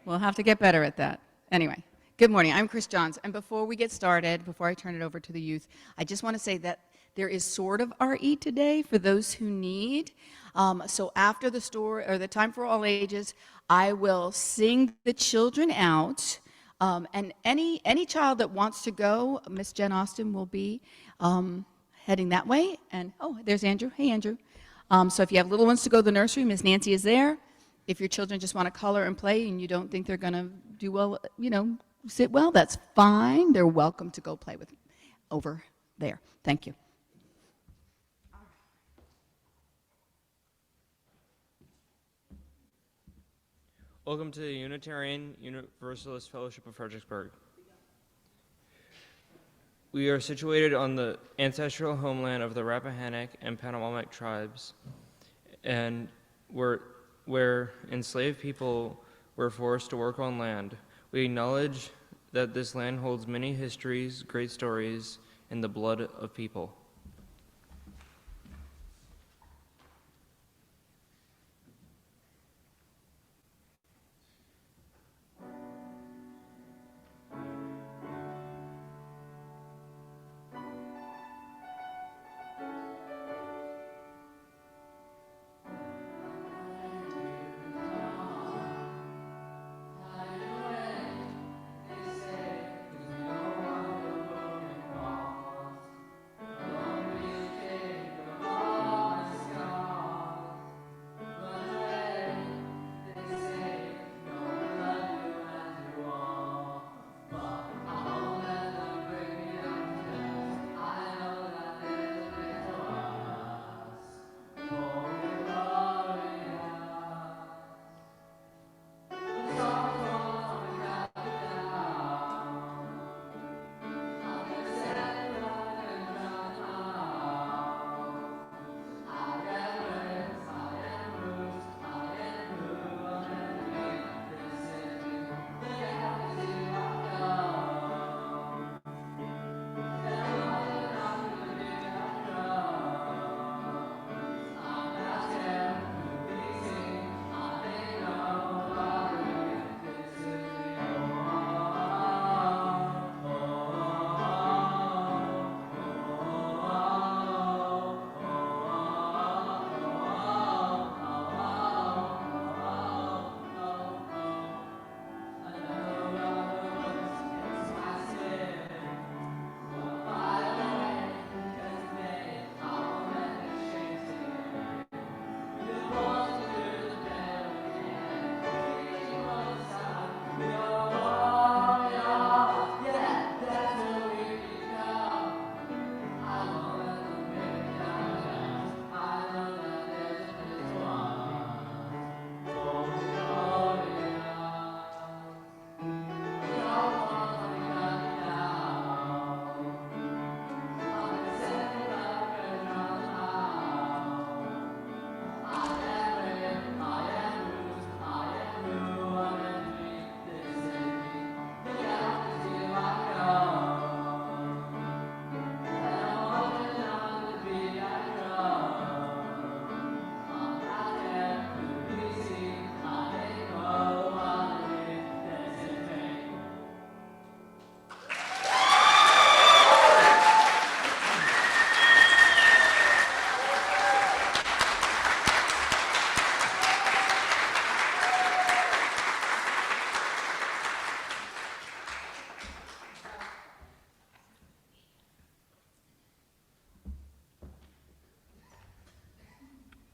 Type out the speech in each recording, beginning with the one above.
We'll have to get better at that. Anyway, good morning. I'm Chris Johns. And before we get started, before I turn it over to the youth, I just want to say that there is sort of RE today for those who need. So after the story or the time for all ages, I will sing the children out. And any child that wants to go, Miss Jen Austin will be heading that way. And oh, there's Andrew. Hey, Andrew. So if you have little ones to go to the nursery, Miss Nancy is there. If your children just want to color and play and you don't think they're going to do well, sit well, that's fine. They're welcome to go play with over there. Thank you. Welcome to the Unitarian Universalist Fellowship of Fredericksburg. We are situated on the ancestral homeland of the Rappahannock and Panamomic tribes, and where enslaved people were forced to work on land. We acknowledge that this land holds many histories, great stories, and the blood of people.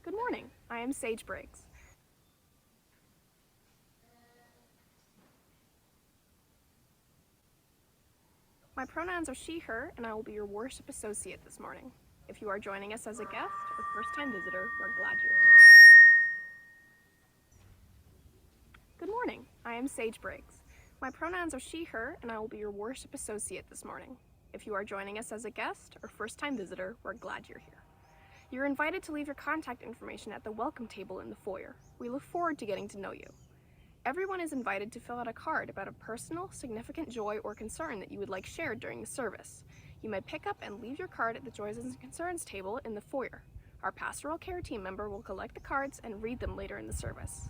Good morning. I am Sage Briggs. My pronouns are she, her, and I will be your worship associate this morning. If you are joining us as a guest or first-time visitor, we're glad you're here. Good morning. I am Sage Briggs. My pronouns are she, her, and I will be your worship associate this morning. If you are joining us as a guest or first-time visitor, we're glad you're here. You're invited to leave your contact information at the welcome table in the foyer. We look forward to getting to know you. Everyone is invited to fill out a card about a personal, significant joy or concern that you would like shared during the service. You may pick up and leave your card at the Joys and Concerns table in the foyer. Our pastoral care team member will collect the cards and read them later in the service.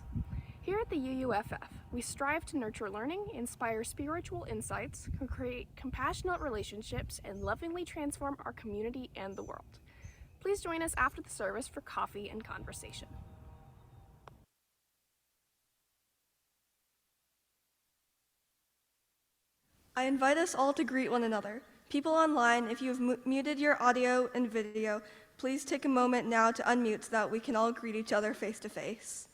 Here at the UUFF, we strive to nurture learning, inspire spiritual insights, create compassionate relationships, and lovingly transform our community and the world. Please join us after the service for coffee and conversation. I invite us all to greet one another. People online, if you have muted your audio and video, please take a moment now to unmute so that we can all greet each other face to face.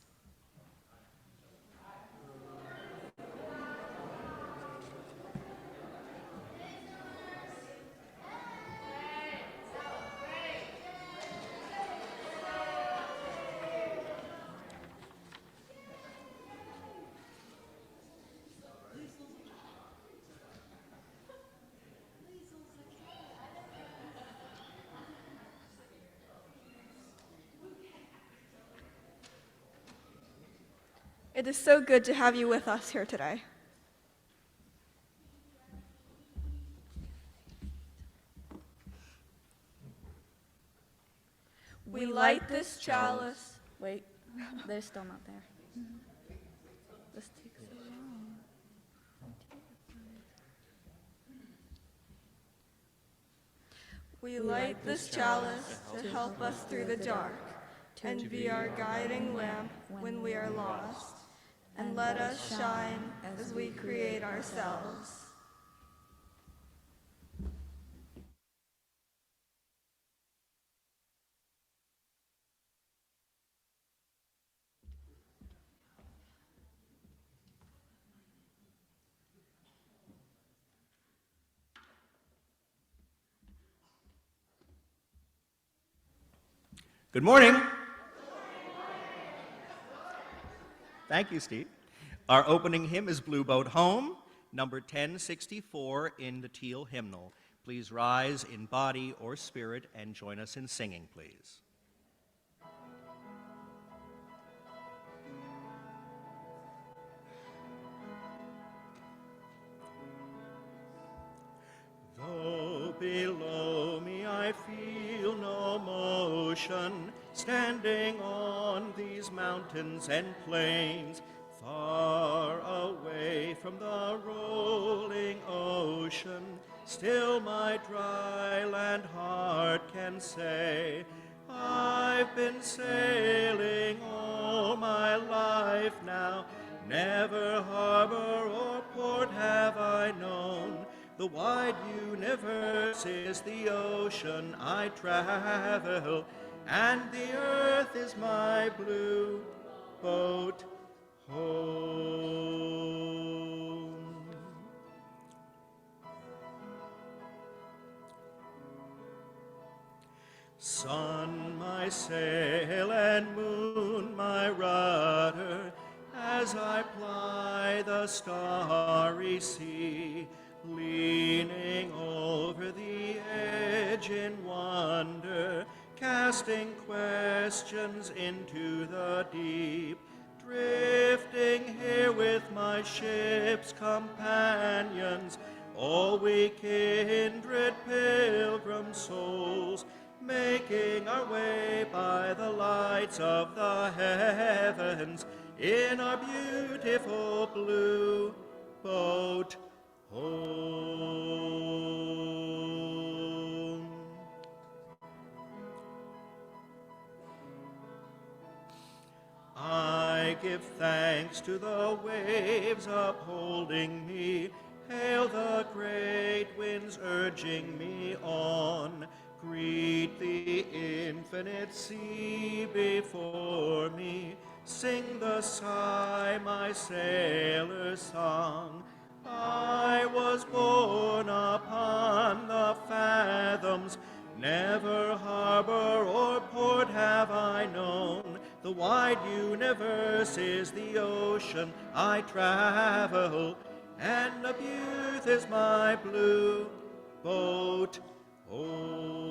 It is so good to have you with us here today. We light this chalice. Wait, they're still not there. This takes so long. We light this chalice to help us through the dark, and be our guiding lamp when we are lost. And let us shine as we create ourselves. Good morning. Thank you, Steve. Our opening hymn is Blue Boat Home, number 1064 in the Teal hymnal. Please rise in body or spirit and join us in singing, please. Though below me I feel no motion, standing on these mountains and plains, far away from the rolling ocean, still my dry land heart can say, I've been sailing all my life now, never harbor or port have I known. The wide universe is the ocean I travel, and the earth is my blue boat home. Sun, my sail, and moon, my rudder, as I ply the starry sea, leaning over the edge in wonder, casting questions into the deep, drifting here with my ship's companions, all we kindred pilgrim souls, making our way by the lights of the heavens in our beautiful blue boat home. I give thanks to the waves upholding me, hail the great winds urging me on, greet the infinite sea before me, sing the sigh my sailor's song. I was born upon the fathoms, never harbor or port have I known. The wide universe is the ocean I travel, and the youth is my blue boat home.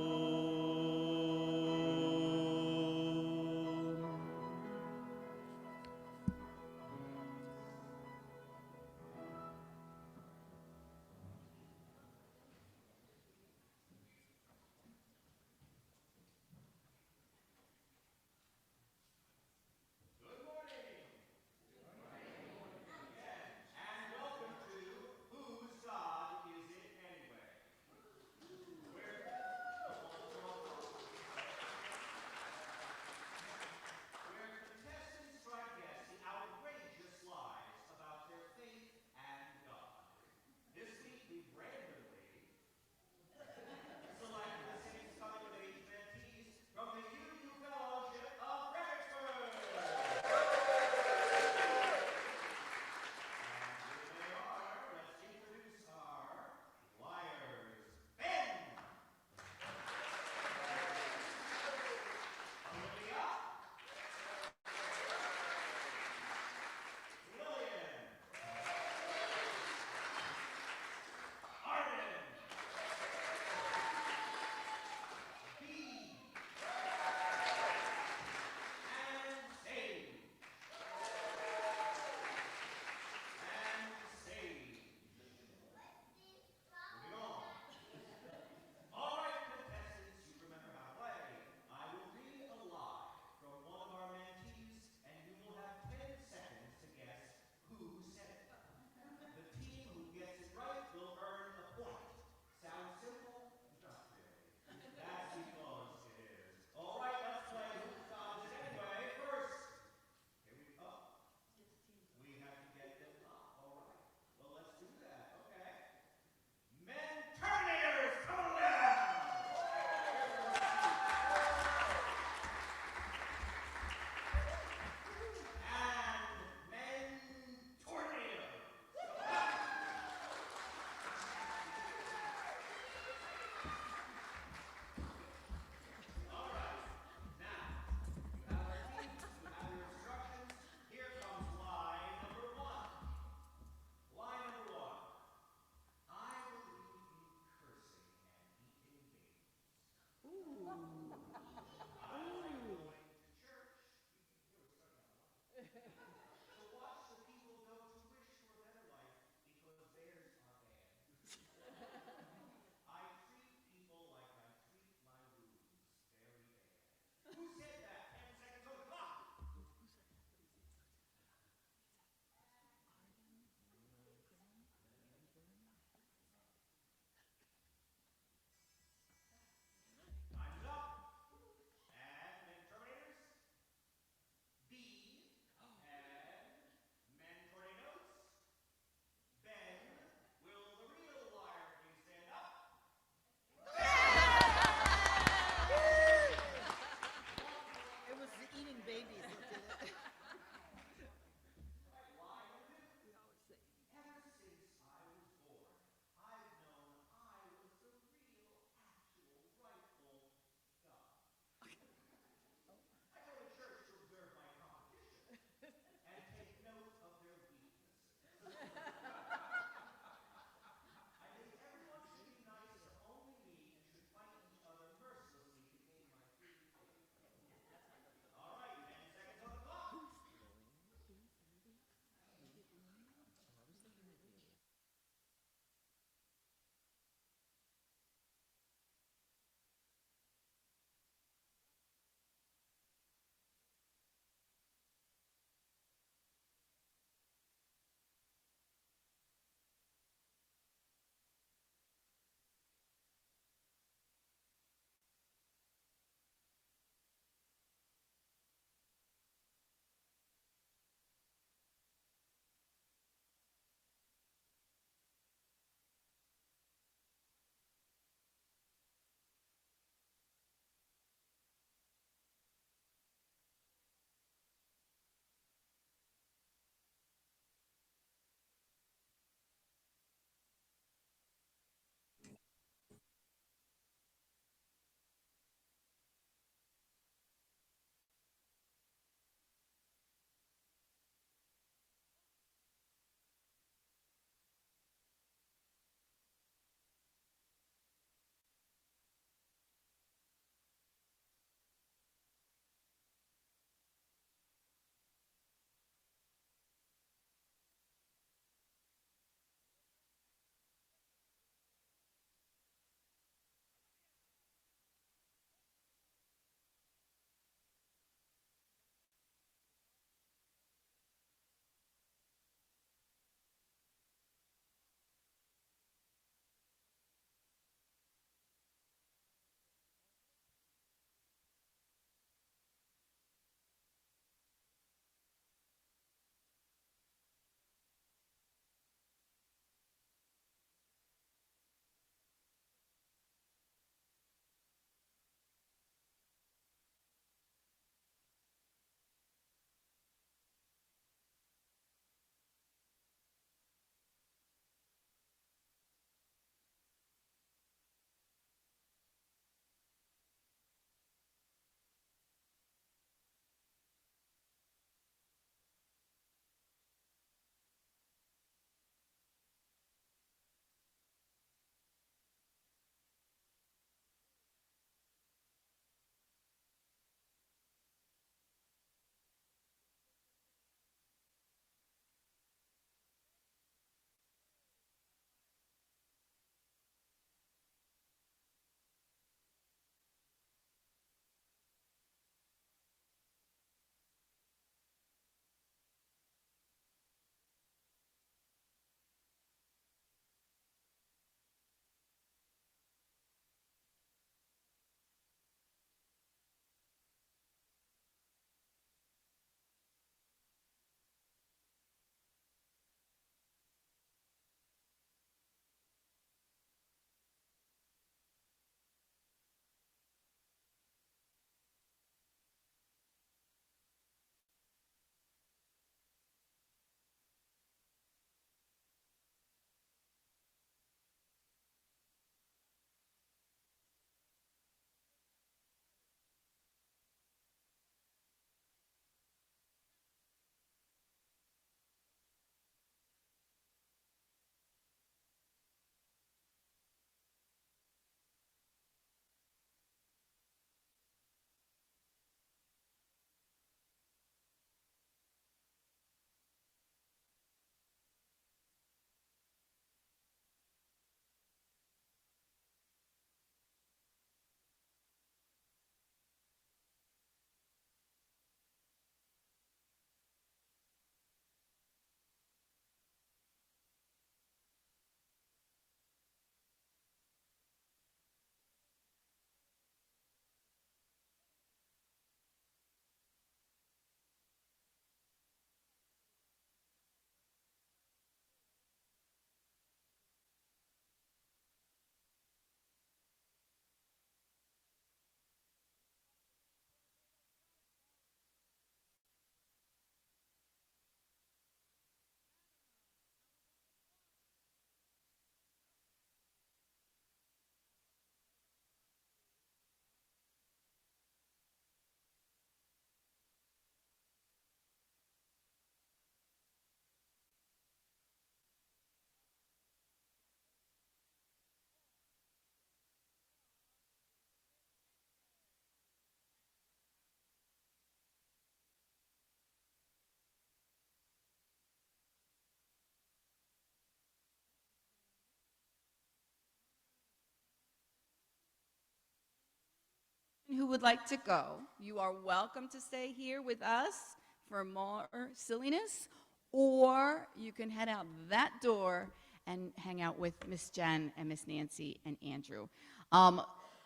who would like to go, you are welcome to stay here with us for more silliness, or you can head out that door and hang out with Miss Jen and Miss Nancy and Andrew.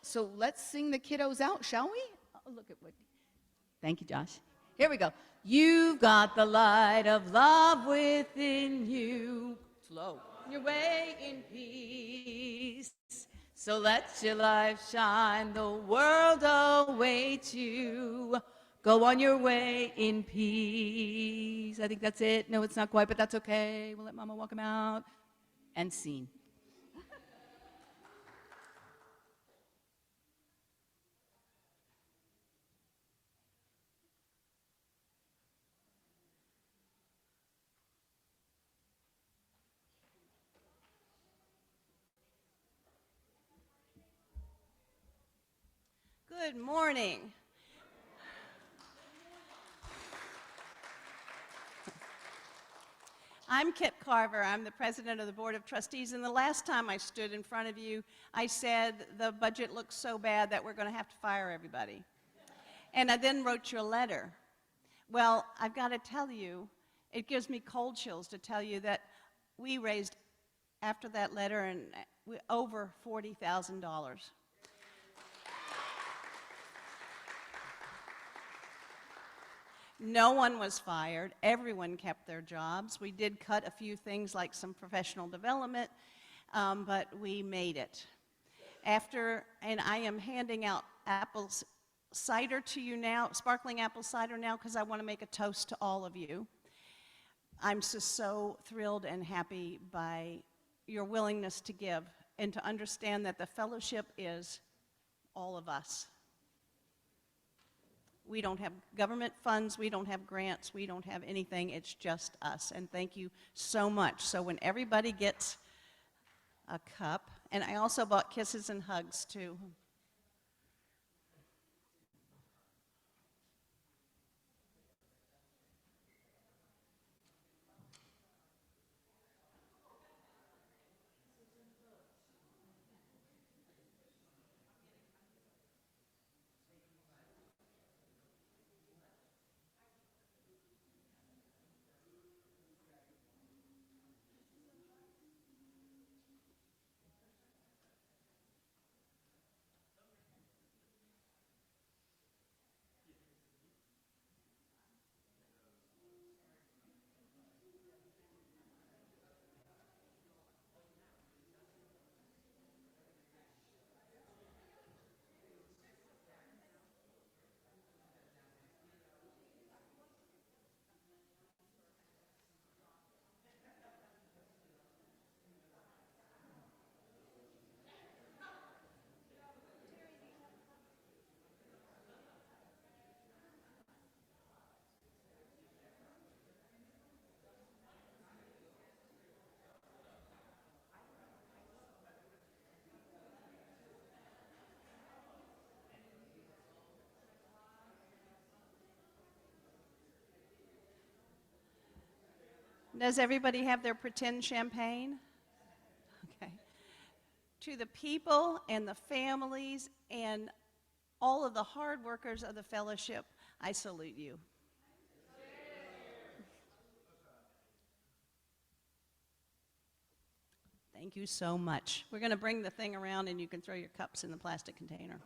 So let's sing the kiddos out, shall we? Oh, look at what. Thank you, Josh. Here we go. You've got the light of love within you. Slow. Your way in peace. So let your life shine. The world awaits you. Go on your way in peace. I think that's it. No, it's not quite, but that's okay. We'll let Mama walk him out. And scene. Good morning. I'm Kip Carver. I'm the president of the Board of Trustees, and the last time I stood in front of you, I said the budget looks so bad that we're going to have to fire everybody. And I then wrote you a letter. Well, I've got to tell you, it gives me cold chills to tell you that we raised, after that letter, over $40,000. No one was fired. Everyone kept their jobs. We did cut a few things like some professional development, but we made it. And I am handing out apple cider to you now, sparkling apple cider now, because I want to make a toast to all of you. I'm just so thrilled and happy by your willingness to give and to understand that the fellowship is all of us. We don't have government funds, we don't have grants, we don't have anything, it's just us. And thank you so much. So when everybody gets a cup, and I also bought kisses and hugs too. Does everybody have their pretend champagne? Okay. To the people and the families and all of the hard workers of the fellowship, I salute you. Thank you so much. We're going to bring the thing around and you can throw your cups in the plastic container.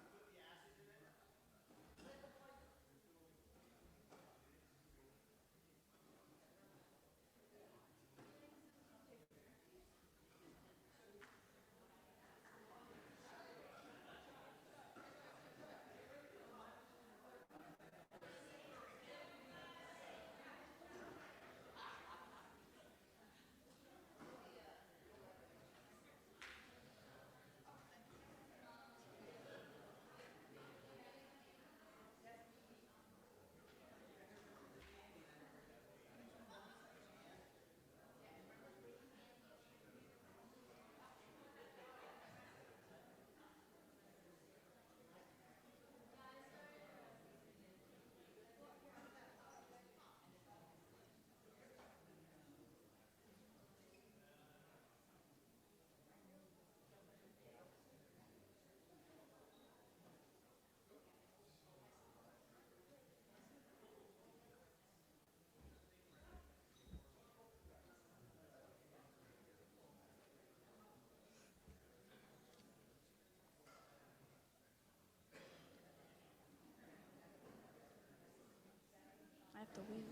I have to wait.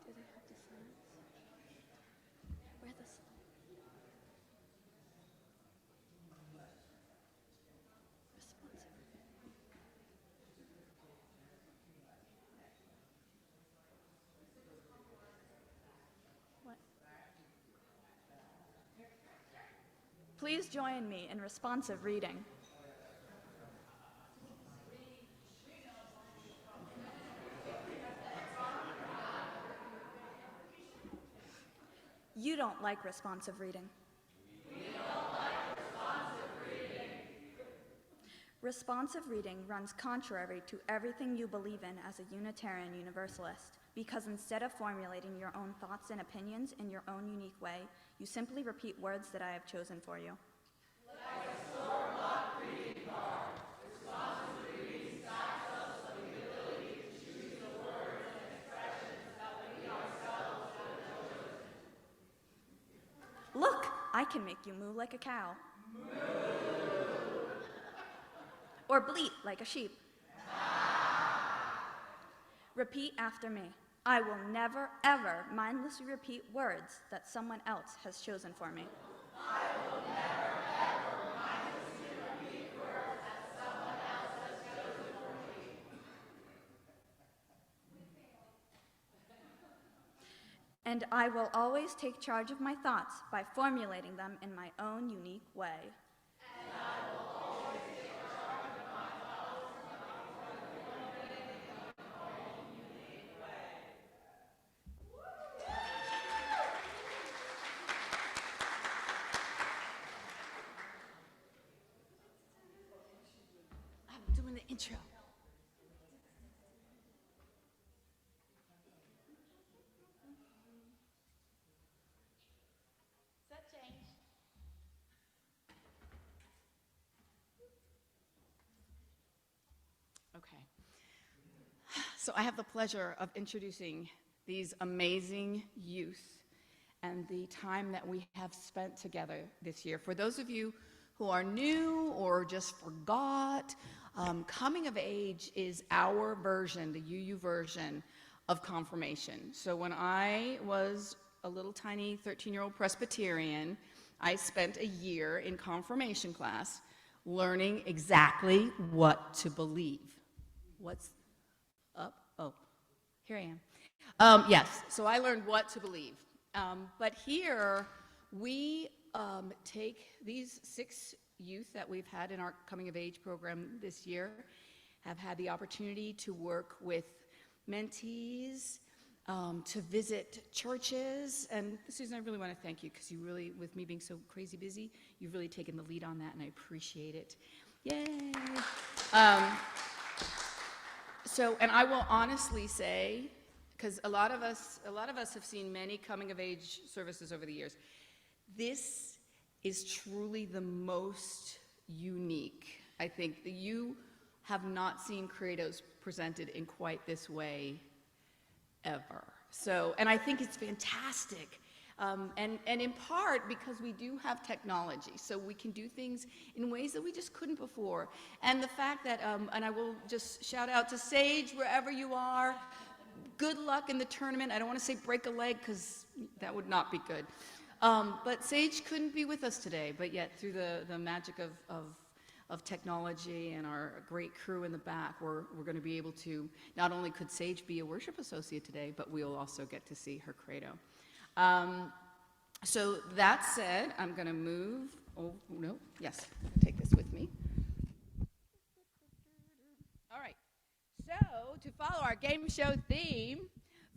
Do they have the slides? Where are the slides? Responsive. What? Please join me in responsive reading. You don't like responsive reading. Responsive reading runs contrary to everything you believe in as a Unitarian Universalist, because instead of formulating your own thoughts and opinions in your own unique way, you simply repeat words that I have chosen for you. Look, I can make you moo like a cow. Or bleat like a sheep. Repeat after me. I will never, ever mindlessly repeat words that someone else has chosen for me. And I will always take charge of my thoughts by formulating them in my own unique way. I'm doing the intro. Okay. So I have the pleasure of introducing these amazing youth and the time that we have spent together this year. For those of you who are new or just forgot, coming of age is our version, the UU version of confirmation. So when I was a little tiny 13-year-old Presbyterian, I spent a year in confirmation class learning exactly what to believe. What's up? Oh, here I am. Yes, so I learned what to believe. But here, we take these 6 youth that we've had in our coming of age program this year, have had the opportunity to work with mentees, to visit churches. And Susan, I really want to thank you, because you really, with me being so crazy busy, you've really taken the lead on that, and I appreciate it. Yay! So, and I will honestly say, because a lot of us have seen many coming of age services over the years, this is truly the most unique. I think that you have not seen credos presented in quite this way ever. So, and I think it's fantastic. And in part because we do have technology, so we can do things in ways that we just couldn't before. And the fact that, and I will just shout out to Sage, wherever you are, good luck in the tournament. I don't want to say break a leg, because that would not be good. But Sage couldn't be with us today, but yet through the magic of technology and our great crew in the back, we're going to be able to, not only could Sage be a worship associate today, but we'll also get to see her credo. So that said, I'm going to move, oh no, yes, take this with me. All right, so to follow our game show theme,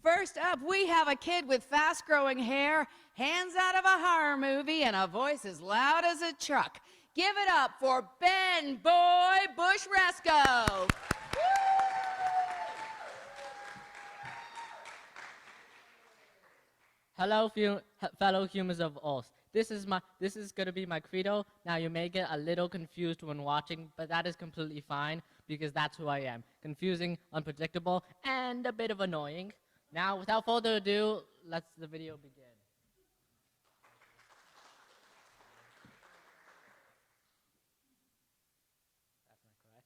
first up we have a kid with fast-growing hair, hands out of a horror movie, and a voice as loud as a truck. Give it up for Ben Boy Bushresco. Hello, fellow humans of Oz. This is going to be my credo. Now, you may get a little confused when watching, but that is completely fine, because that's who I am. Confusing, unpredictable, and a bit of annoying. Now, without further ado, let's the video begin. That's not correct.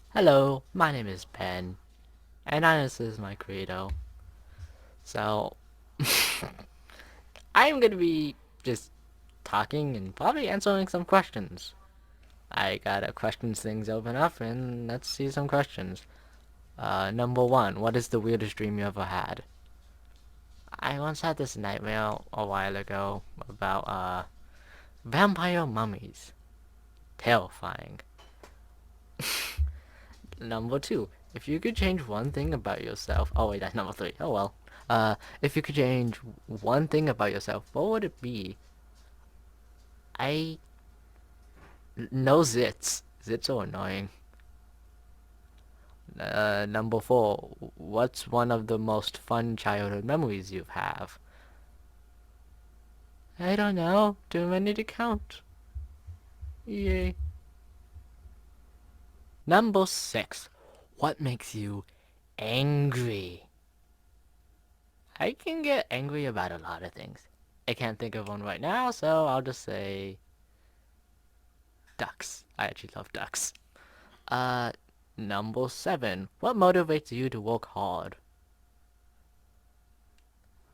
Hello, my name is Ben, and this is my credo. So, I'm gonna be just talking and probably answering some questions. I gotta questions things open up, and let's see some questions. Number one, what is the weirdest dream you ever had? I once had this nightmare a while ago about, vampire mummies. Terrifying. Number two, if you could change one thing about yourself. Oh wait, that's number three. Oh well. If you could change one thing about yourself, what would it be? I no zits. Zits are annoying. Number four, what's one of the most fun childhood memories you have? I don't know. Too many to count. Yay. Number six, what makes you angry? I can get angry about a lot of things. I can't think of one right now, so I'll just say ducks. I actually love ducks. Uh, Number seven, what motivates you to work hard?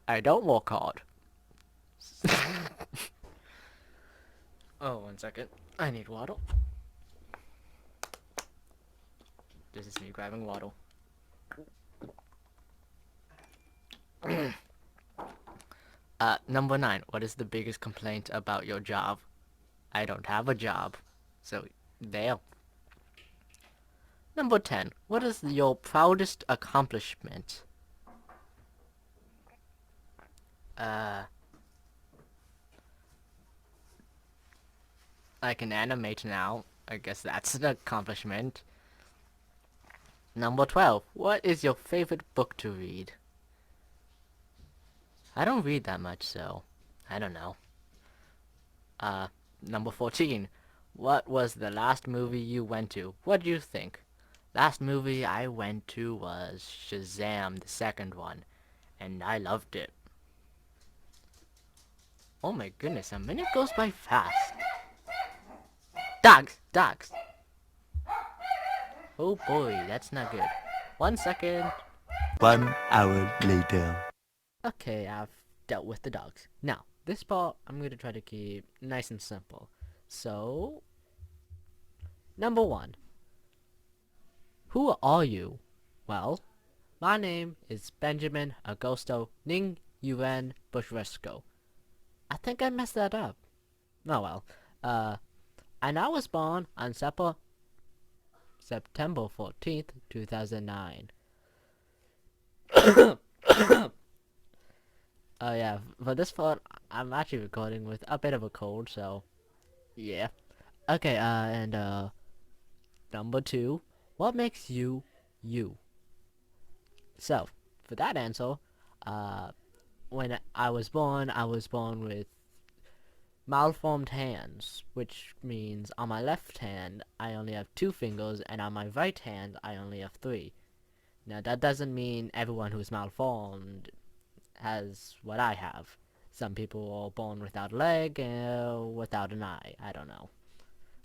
I don't work hard. Oh, 1 second. I need water. This is me grabbing water. Number nine, what is the biggest complaint about your job? I don't have a job. So, there. Number 10, what is your proudest accomplishment? I can animate now. I guess that's an accomplishment. Number 12, what is your favorite book to read? I don't read that much, so I don't know. Number 14, what was the last movie you went to? What do you think? Last movie I went to was Shazam, the second one, and I loved it. Oh my goodness, a minute goes by fast. Dogs! Dogs! Oh boy, that's not good. 1 second. 1 hour later. Okay, I've dealt with the dogs. Now, this part I'm going to try to keep nice and simple. So, number one. Who are you? Well, my name is Benjamin Augusto Ning Yuen Bushresco. I think I messed that up. Oh well. And I was born on September 14th, 2009. Oh yeah, for this part, I'm actually recording with a bit of a cold, so yeah. Okay, and number two, what makes you, you? So, for that answer, when I was born with malformed hands, which means on my left hand, I only have 2 fingers, and on my right hand, I only have 3. Now, that doesn't mean everyone who's malformed has what I have. Some people are born without a leg or without an eye. I don't know.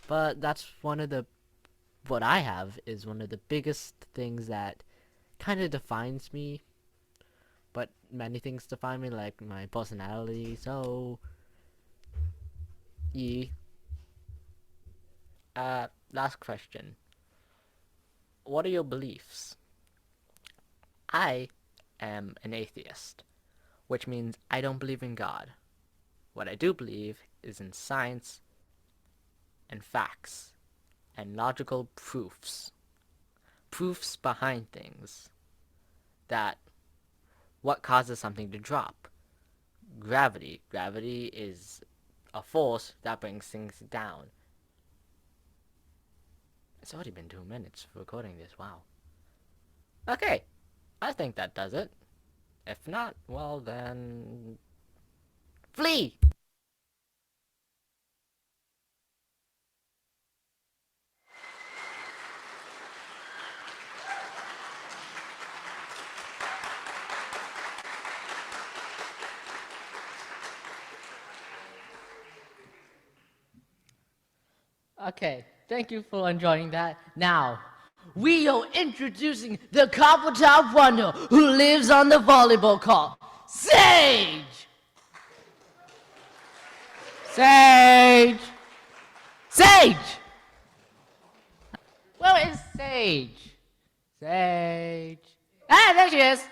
But that's what I have is one of the biggest things that kind of defines me. But many things define me, like my personality, so... Yeah. Last question. What are your beliefs? I am an atheist, which means I don't believe in God. What I do believe is in science and facts and logical proofs. Proofs behind things. That what causes something to drop? Gravity. Gravity is a force that brings things down. It's already been 2 minutes for recording this, wow. Okay, I think that does it. If not, well then... Flee! Okay, thank you for enjoying that. Now, we are introducing the Copper Top Wonder who lives on the volleyball court, Sage! Sage! Sage! Where is Sage? Sage. Ah, there she is!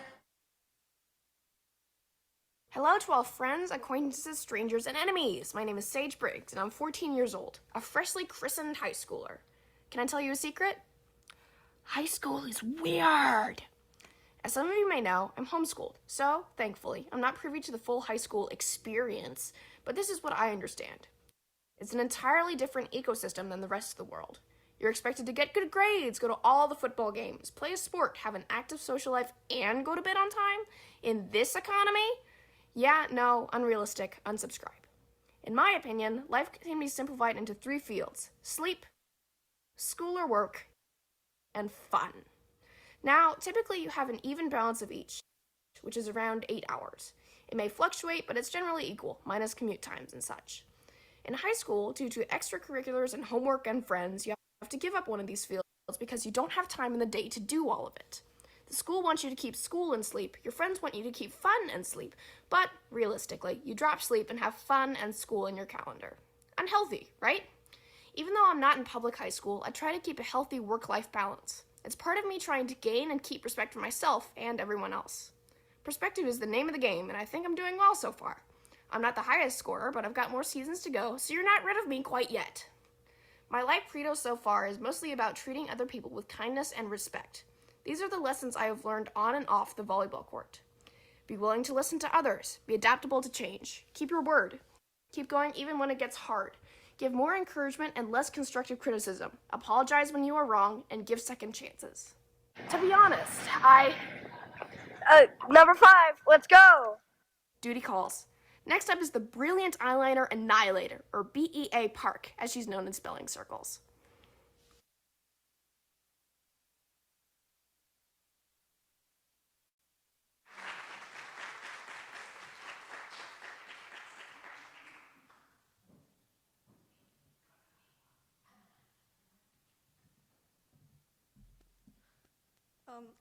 Hello to all friends, acquaintances, strangers, and enemies. My name is Sage Briggs, and I'm 14 years old, a freshly christened high schooler. Can I tell you a secret? High school is weird. As some of you may know, I'm homeschooled, so thankfully, I'm not privy to the full high school experience, but this is what I understand. It's an entirely different ecosystem than the rest of the world. You're expected to get good grades, go to all the football games, play a sport, have an active social life, and go to bed on time? In this economy? Yeah, no, unrealistic, unsubscribe. In my opinion, life can be simplified into 3 fields: sleep, school or work, and fun. Now, typically you have an even balance of each, which is around 8 hours. It may fluctuate, but it's generally equal, minus commute times and such. In high school, due to extracurriculars and homework and friends, you have to give up one of these fields because you don't have time in the day to do all of it. The school wants you to keep school and sleep, your friends want you to keep fun and sleep, but realistically, you drop sleep and have fun and school in your calendar. Unhealthy, right? Even though I'm not in public high school, I try to keep a healthy work-life balance. It's part of me trying to gain and keep respect for myself and everyone else. Perspective is the name of the game, and I think I'm doing well so far. I'm not the highest scorer, but I've got more seasons to go, so you're not rid of me quite yet. My life credo so far is mostly about treating other people with kindness and respect. These are the lessons I have learned on and off the volleyball court. Be willing to listen to others. Be adaptable to change. Keep your word. Keep going even when it gets hard. Give more encouragement and less constructive criticism. Apologize when you are wrong and give second chances. To be honest, Number 5, let's go! Duty calls. Next up is the Brilliant Eyeliner Annihilator, or BEA Park, as she's known in spelling circles.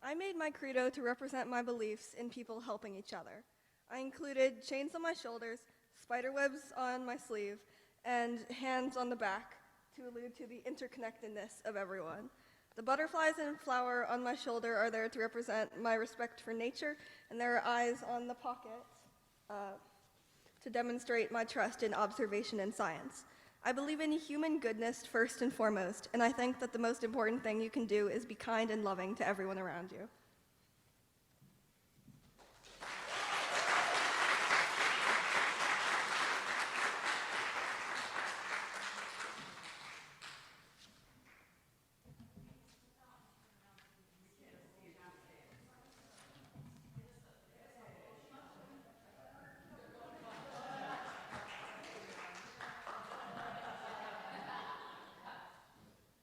I made my credo to represent my beliefs in people helping each other. I included chains on my shoulders, spider webs on my sleeve, and hands on the back to allude to the interconnectedness of everyone. The butterflies and flower on my shoulder are there to represent my respect for nature, and there are eyes on the pocket to demonstrate my trust in observation and science. I believe in human goodness first and foremost, and I think that the most important thing you can do is be kind and loving to everyone around you.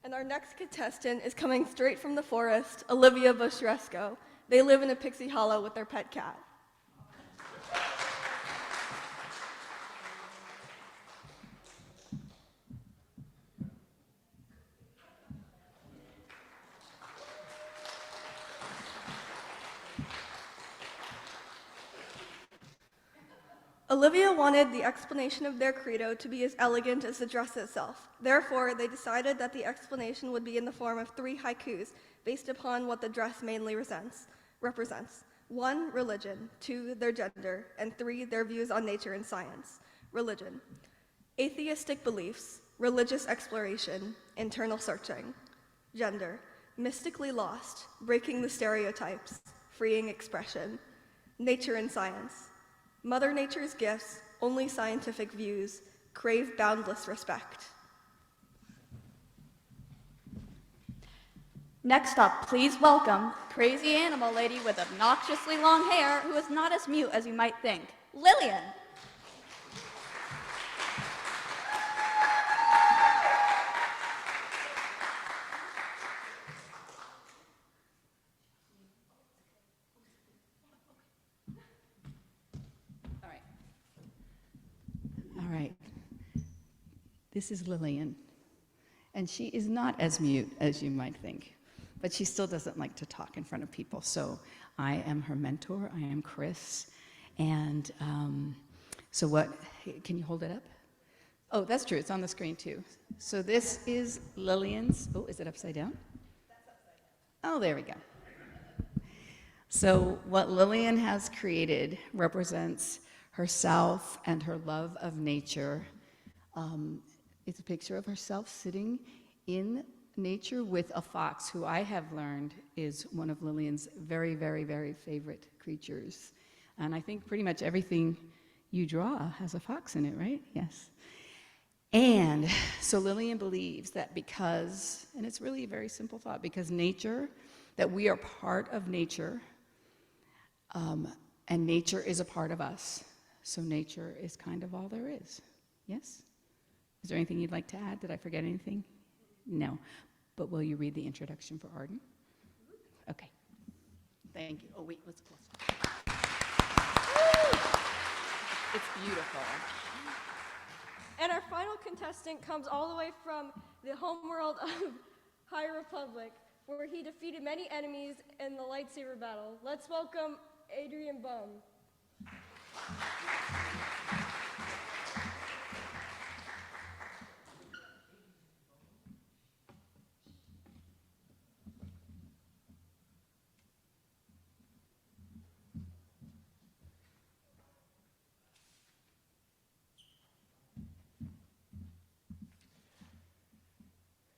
And our next contestant is coming straight from the forest, Olivia Bushresco. They live in a pixie hollow with their pet cat. Olivia wanted the explanation of their credo to be as elegant as the dress itself. Therefore, they decided that the explanation would be in the form of 3 haikus based upon what the dress mainly represents. 1, religion, 2, their gender, and 3, their views on nature and science. Religion. Atheistic beliefs, religious exploration, internal searching. Gender. Mystically lost, breaking the stereotypes, freeing expression. Nature and science. Mother Nature's gifts, only scientific views, crave boundless respect. Next up, please welcome crazy animal lady with obnoxiously long hair who is not as mute as you might think, Lillian. All right. This is Lillian. and she is not as mute as you might think, but she still doesn't like to talk in front of people. So I am her mentor. I am Chris. And so what, can you hold it up? Oh, that's true. It's on the screen too. So this is Lillian's, oh, is it upside down? That's upside down. Oh, there we go. So what Lillian has created represents herself and her love of nature. It's a picture of herself sitting in nature with a fox, who I have learned is one of Lillian's very, very, very favorite creatures. And I think pretty much everything you draw has a fox in it, right? Yes. And so Lillian believes that because, and it's really a very simple thought, because nature, that we are part of nature, and nature is a part of us. So nature is kind of all there is. Yes? Is there anything you'd like to add? Did I forget anything? No. But will you read the introduction for Arden? Okay. Thank you. Oh, wait, let's close. It's beautiful. And our final contestant comes all the way from the homeworld of High Republic, where he defeated many enemies in the lightsaber battle. Let's welcome Adrian Bum.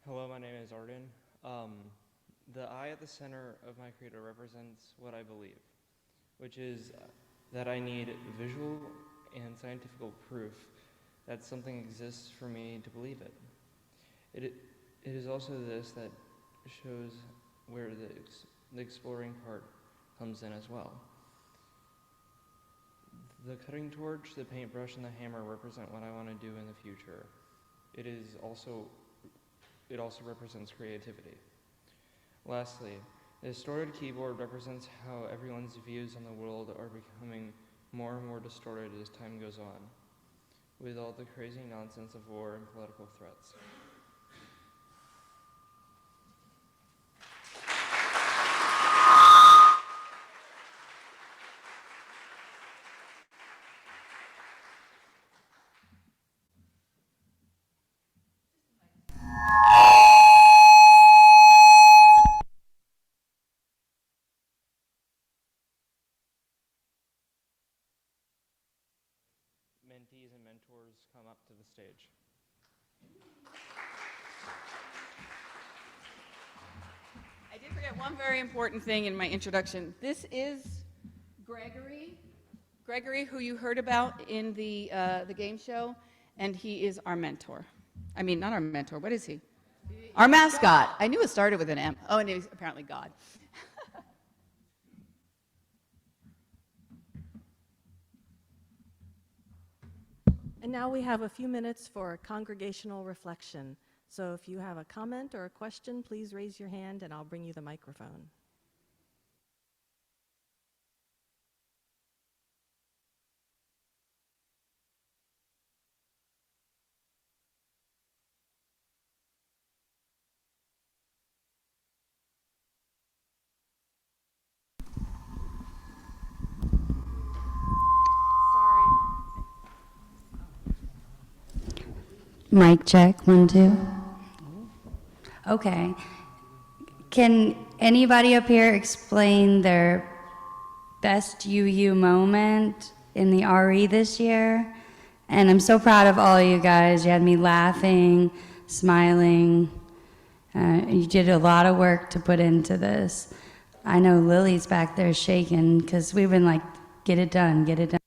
Hello, my name is Arden. The eye at the center of my credo represents what I believe, which is that I need visual and scientific proof that something exists for me to believe it. It is also this that shows where the exploring part comes in as well. The cutting torch, the paintbrush, and the hammer represent what I want to do in the future. It also represents creativity. Lastly, the distorted keyboard represents how everyone's views on the world are becoming more and more distorted as time goes on, with all the crazy nonsense of war and political threats. Mentees and mentors come up to the stage. I did forget one very important thing in my introduction. This is Gregory. Gregory, who you heard about in the game show, and he is our mentor. I mean, not our mentor. What is he? Our mascot. I knew it started with an M. Oh, and he's apparently God. And now we have a few minutes for congregational reflection. So if you have a comment or a question, please raise your hand and I'll bring you the microphone. Mic check, 1, 2. Okay. Can anybody up here explain their best UU moment in the RE this year? And I'm so proud of all you guys. You had me laughing, smiling. You did a lot of work to put into this. I know Lily's back there shaking because we've been like, get it done, get it done.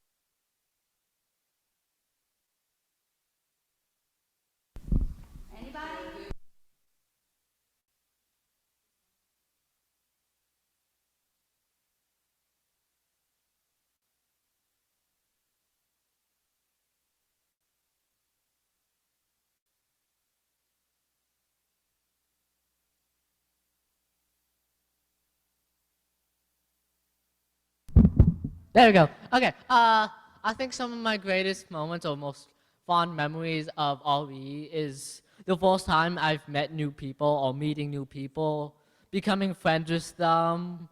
There we go. Okay. I think some of my greatest moments or most fond memories of RE is the first time I've met new people or meeting new people, becoming friends with them.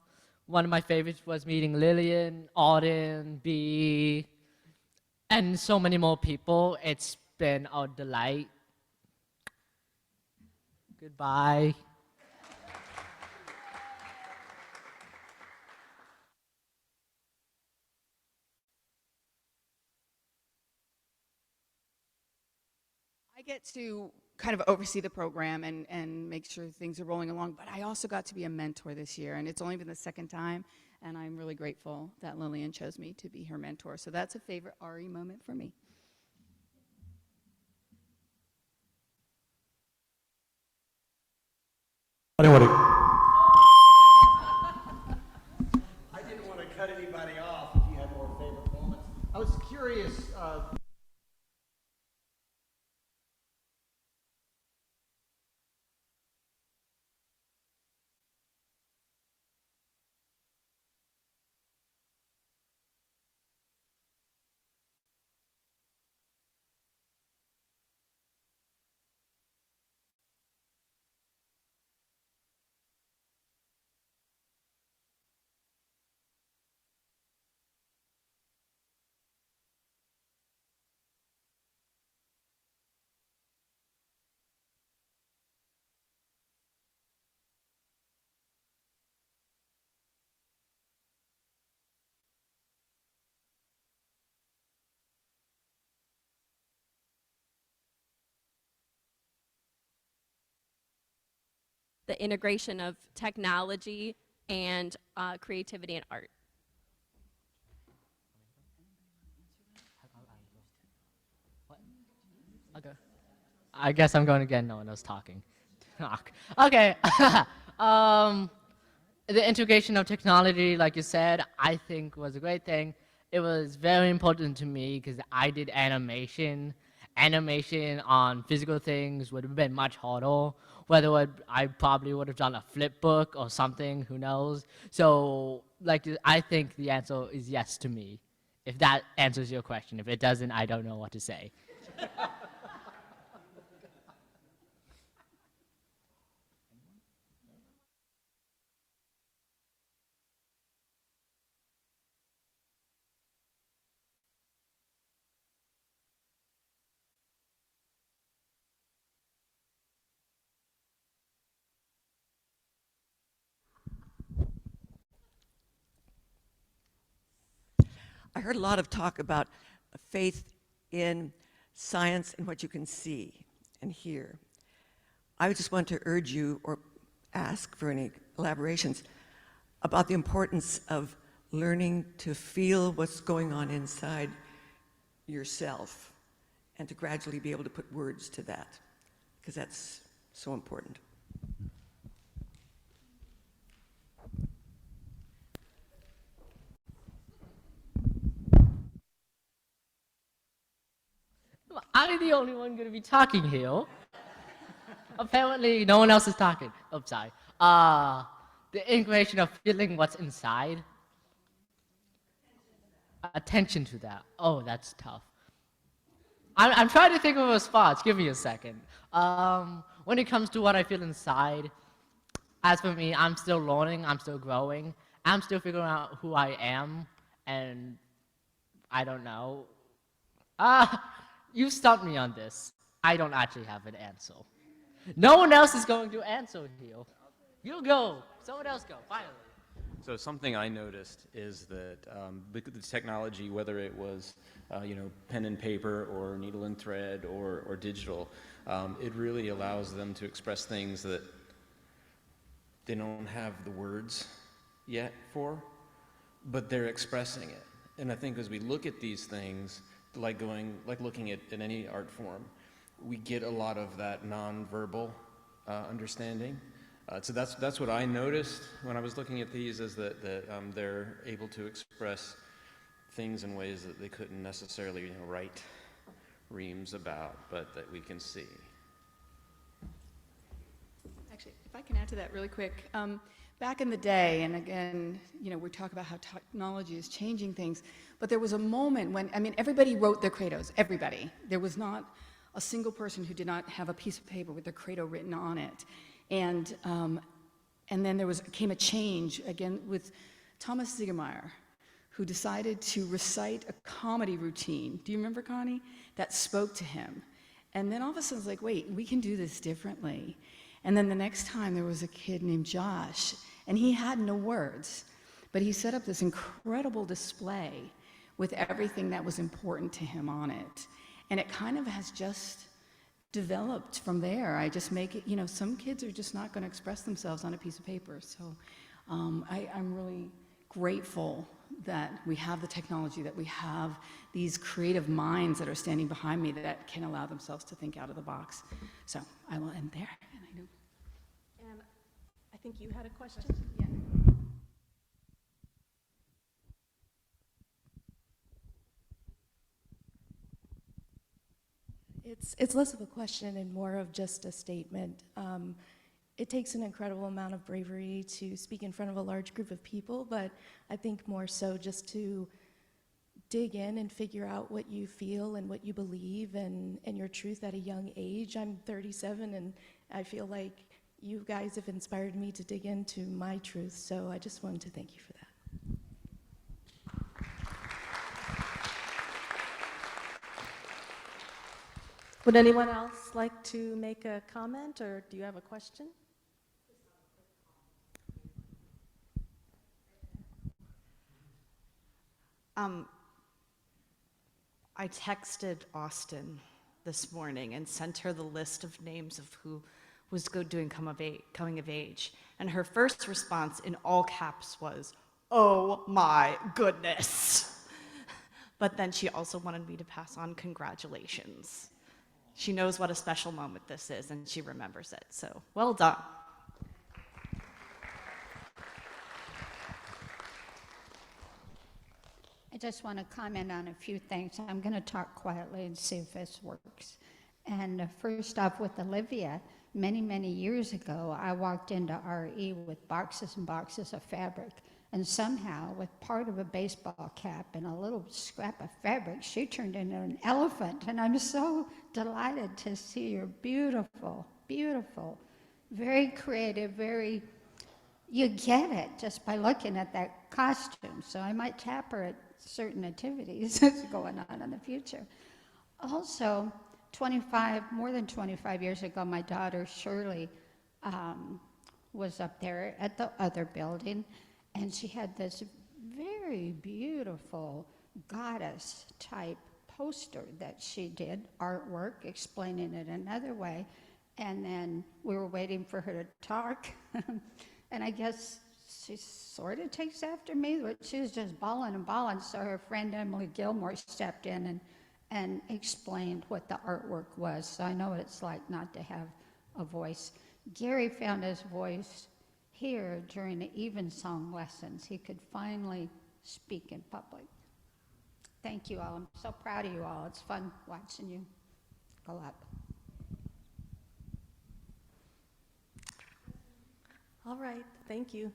One of my favorites was meeting Lillian, Auden, B, and so many more people. It's been a delight. Goodbye. I get to kind of oversee the program and make sure things are rolling along, but I also got to be a mentor this year, and it's only been the second time, and I'm really grateful that Lillian chose me to be her mentor. So that's a favorite RE moment for me. I didn't want to cut anybody off if you had more favorite moments. I was curious. The integration of technology and creativity and art. Okay. I guess I'm going again. No one else talking. Okay. The integration of technology, like you said, I think was a great thing. It was very important to me because I did animation. Animation on physical things would have been much harder. I probably would have done a flip book or something, who knows. So, like, I think the answer is yes to me. If that answers your question. If it doesn't, I don't know what to say. I heard a lot of talk about faith in science and what you can see and hear. I just want to urge you or ask for any elaborations about the importance of learning to feel what's going on inside yourself and to gradually be able to put words to that, because that's so important. I'm the only one going to be talking here. Apparently, no one else is talking. Oh, sorry. The integration of feeling what's inside. Attention to that. Oh, that's tough. I'm trying to think of a spot. Give me a second. When it comes to what I feel inside, as for me, I'm still learning. I'm still growing. I'm still figuring out who I am, and I don't know. You stumped me on this. I don't actually have an answer. No one else is going to answer here. You go. Someone else go. Finally. So something I noticed is that the technology, whether it was pen and paper or needle and thread or digital, it really allows them to express things that they don't have the words yet for, but they're expressing it. And I think as we look at these things, like looking at in any art form, we get a lot of that nonverbal understanding. So that's what I noticed when I was looking at these, is that they're able to express things in ways that they couldn't necessarily write reams about, but that we can see. Actually, if I can add to that really quick. Back in the day, and again, we talk about how technology is changing things, but there was a moment when, everybody wrote their credos, everybody. There was not a single person who did not have a piece of paper with their credo written on it. And then came a change again with Thomas Ziegemeyer, who decided to recite a comedy routine. Do you remember, Connie? That spoke to him. And then all of a sudden, it's like, wait, we can do this differently. And then the next time, there was a kid named Josh, and he had no words, but he set up this incredible display with everything that was important to him on it. And it kind of has just developed from there. I just make it, some kids are just not going to express themselves on a piece of paper. So I'm really grateful that we have the technology, that we have these creative minds that are standing behind me that can allow themselves to think out of the box. So I will end there. And I think you had a question? Yeah. It's less of a question and more of just a statement. It takes an incredible amount of bravery to speak in front of a large group of people, but I think more so just to dig in and figure out what you feel and what you believe and your truth at a young age. I'm 37 and I feel like you guys have inspired me to dig into my truth, so I just wanted to thank you for that. Would anyone else like to make a comment, or do you have a question? I texted Austin this morning and sent her the list of names of who was doing coming of age. And her first response in all caps was, "Oh my goodness." But then she also wanted me to pass on congratulations. She knows what a special moment this is, and she remembers it. So, well done. I just want to comment on a few things. I'm going to talk quietly and see if this works. And first off, with Olivia, many, many years ago, I walked into RE with boxes and boxes of fabric. And somehow, with part of a baseball cap and a little scrap of fabric, she turned into an elephant. And I'm so delighted to see her. Beautiful, beautiful, very creative, you get it just by looking at that costume. So I might tap her at certain activities that's going on in the future. Also, more than 25 years ago, my daughter Shirley was up there at the other building, and she had this very beautiful goddess-type poster that she did, artwork, explaining it another way, and then we were waiting for her to talk, and I guess she sort of takes after me, but she was just bawling and bawling, so her friend Emily Gilmore stepped in and explained what the artwork was, so I know what it's like not to have a voice. Gary found his voice here during the evensong lessons. He could finally speak in public. Thank you all. I'm so proud of you all. It's fun watching you go up. All right, thank you.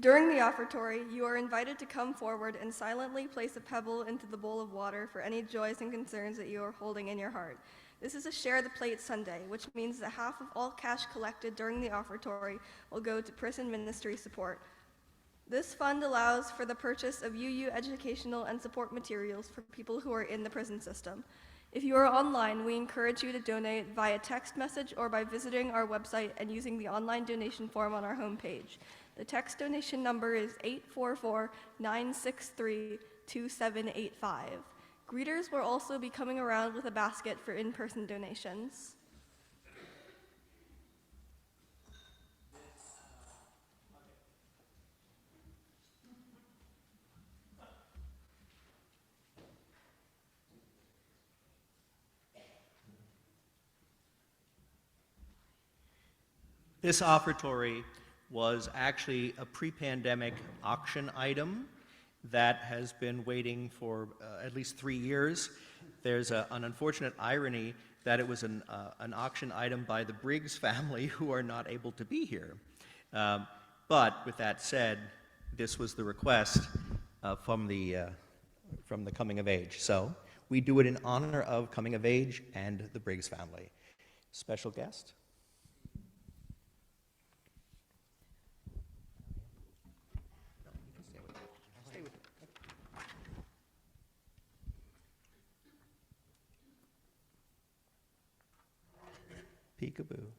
During the offertory, you are invited to come forward and silently place a pebble into the bowl of water for any joys and concerns that you are holding in your heart. This is a Share the Plate Sunday, which means that half of all cash collected during the offertory will go to prison ministry support. This fund allows for the purchase of UU educational and support materials for people who are in the prison system. If you are online, we encourage you to donate via text message or by visiting our website and using the online donation form on our homepage. The text donation number is 844-963-2785. Greeters will also be coming around with a basket for in-person donations. This offertory was actually a pre-pandemic auction item that has been waiting for at least 3 years. There's an unfortunate irony that it was an auction item by the Briggs family, who are not able to be here. But with that said, this was the request from the coming of age. So we do it in honor of coming of age and the Briggs family. Special guest? Peekaboo.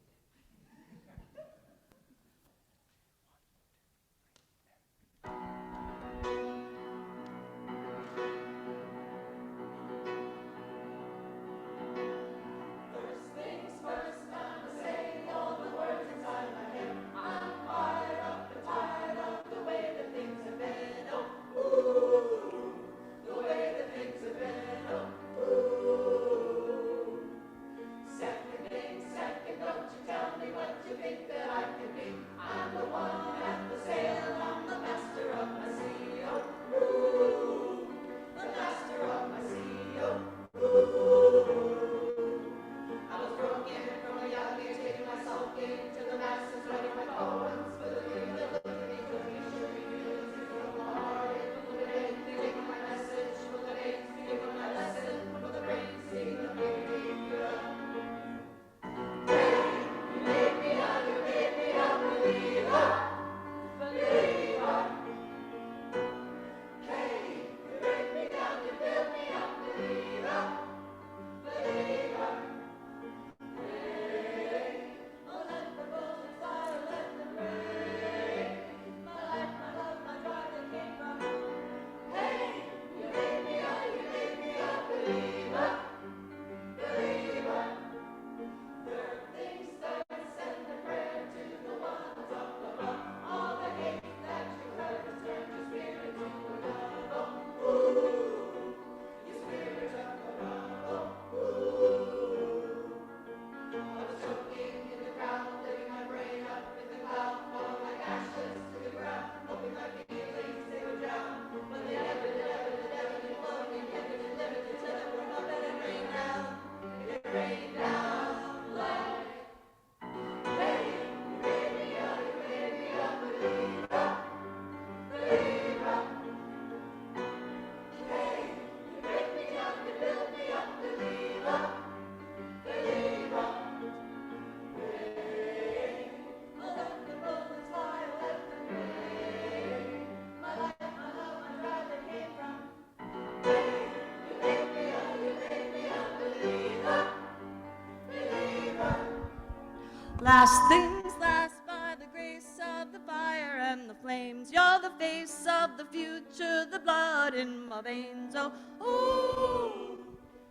Last things last by the grace of the fire and the flames. You're the face of the future, the blood in my veins. Oh, ooh,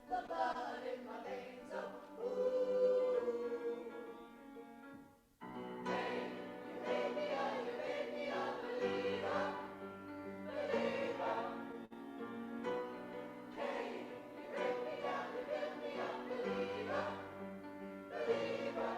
the blood in my veins. Oh, ooh. Hey, you made me a believer, believer. Hey, you break me down, you build me up, believer, believer.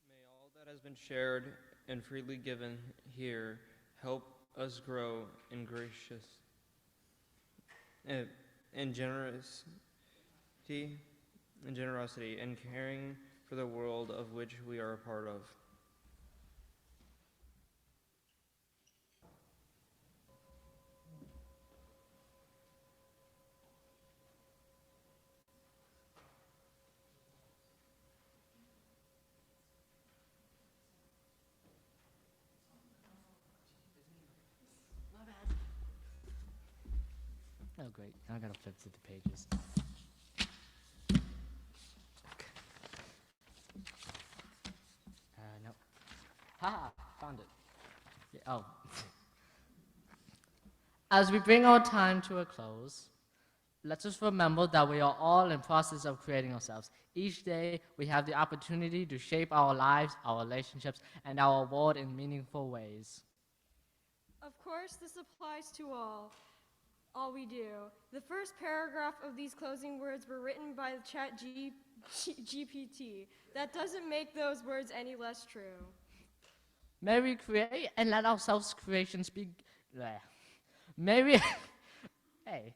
May all that has been shared and freely given here help us grow in gracious and generosity and caring for the world of which we are a part of. Oh, great. Now I gotta flip through the pages. No. Haha, found it. Yeah, oh. As we bring our time to a close, let us remember that we are all in process of creating ourselves. Each day, we have the opportunity to shape our lives, our relationships, and our world in meaningful ways. Of course, this applies to all we do. The first paragraph of these closing words were written by GPT. That doesn't make those words any less true. May we create and let our self-creations be... May we... hey.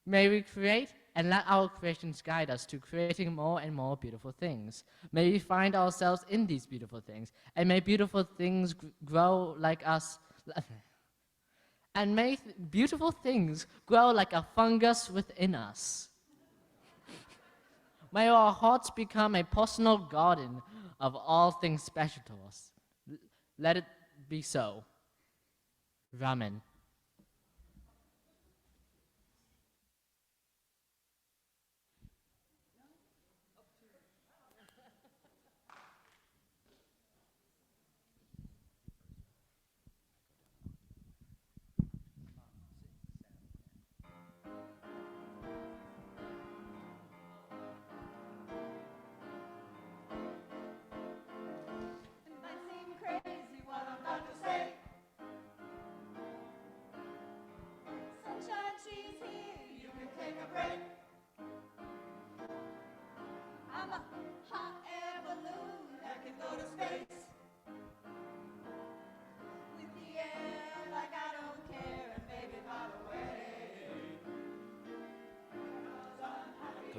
May we create and let our creations guide us to creating more and more beautiful things. May we find ourselves in these beautiful things, and may beautiful things grow like us... and may beautiful things grow like a fungus within us. May our hearts become a personal garden of all things special to us. Let it be so. Ramen.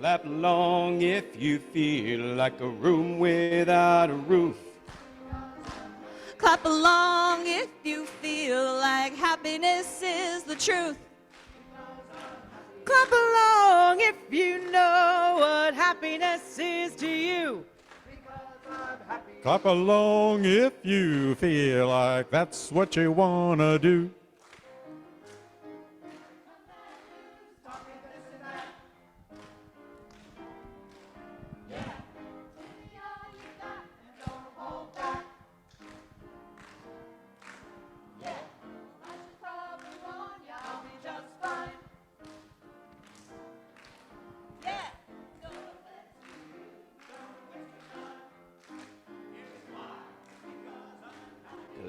Clap along if you feel like a room without a roof. Clap along if you feel like happiness is the truth. Clap along if you know what happiness is to you. Clap along if you feel like that's what you want to do.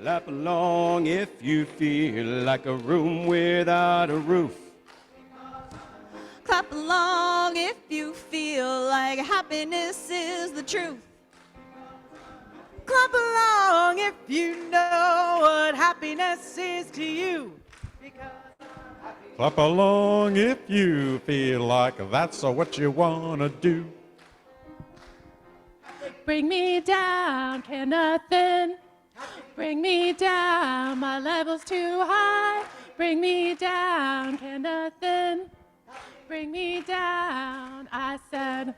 Clap along if you feel like a room without a roof. Clap along if you feel like happiness is the truth. Clap along if you know what happiness is to you. Clap along if you feel like that's what you want to do. Bring me down, can nothing bring me down, my level's too high. Bring me down, can nothing bring me down, I said.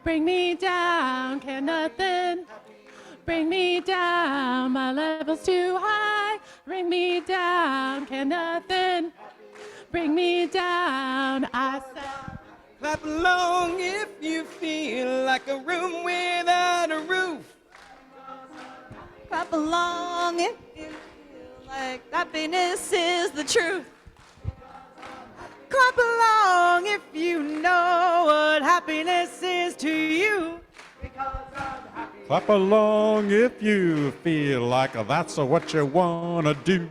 Bring me down, can nothing bring me down, my level's too high. Bring me down, can nothing bring me down, I said. Clap along if you feel like a room without a roof. Clap along if you feel like happiness is the truth. Clap along if you know what happiness is to you. Clap along if you feel like that's what you want to do.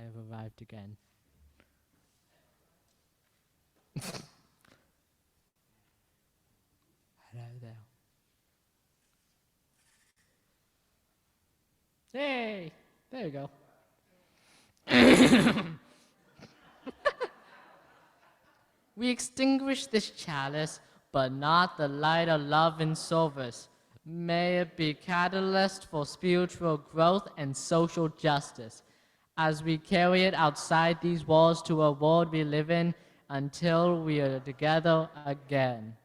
have arrived again. Hello there. Hey, there you go. We extinguish this chalice, but not the light of love and service. May it be catalyst for spiritual growth and social justice as we carry it outside these walls to a world we live in until we are together again.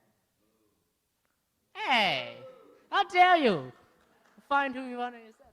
Hey, how dare you? Find who you want to say that.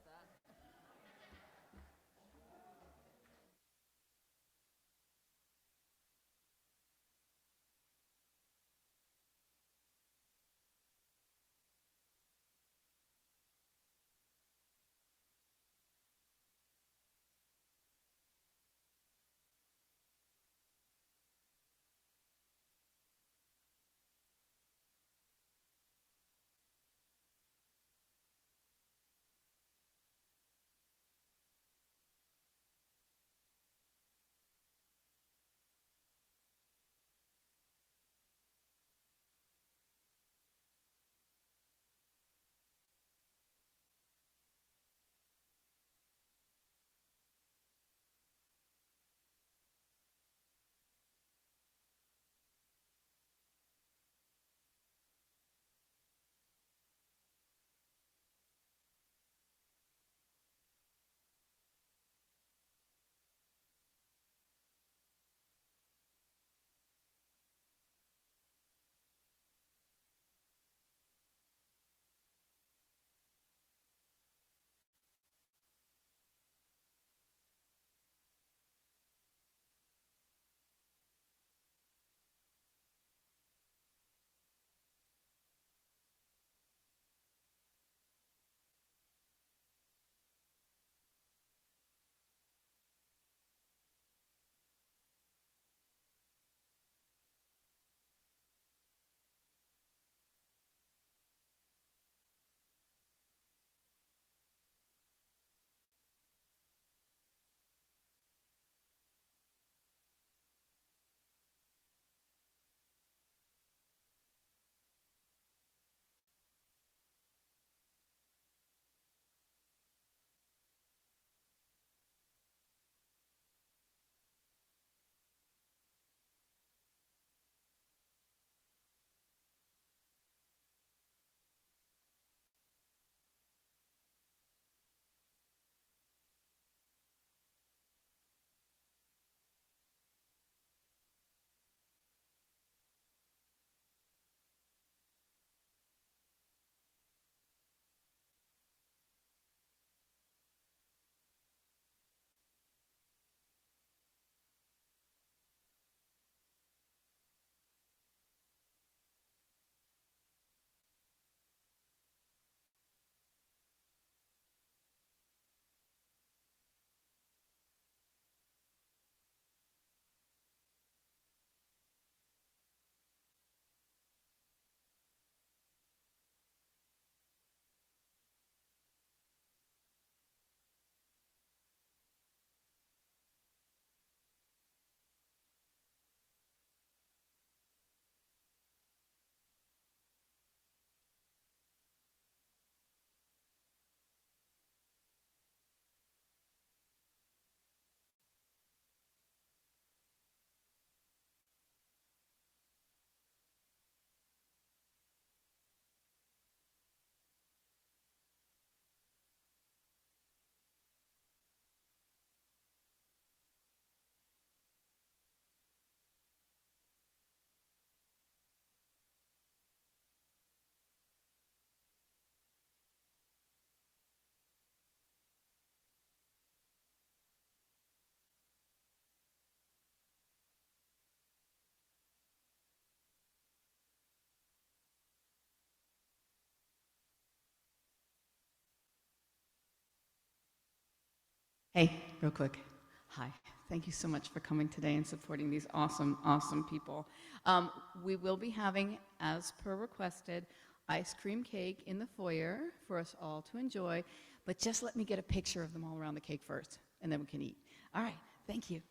Hey, real quick. Hi. Thank you so much for coming today and supporting these awesome, awesome people. We will be having, as per requested, ice cream cake in the foyer for us all to enjoy, but just let me get a picture of them all around the cake first, and then we can eat. All right. Thank you.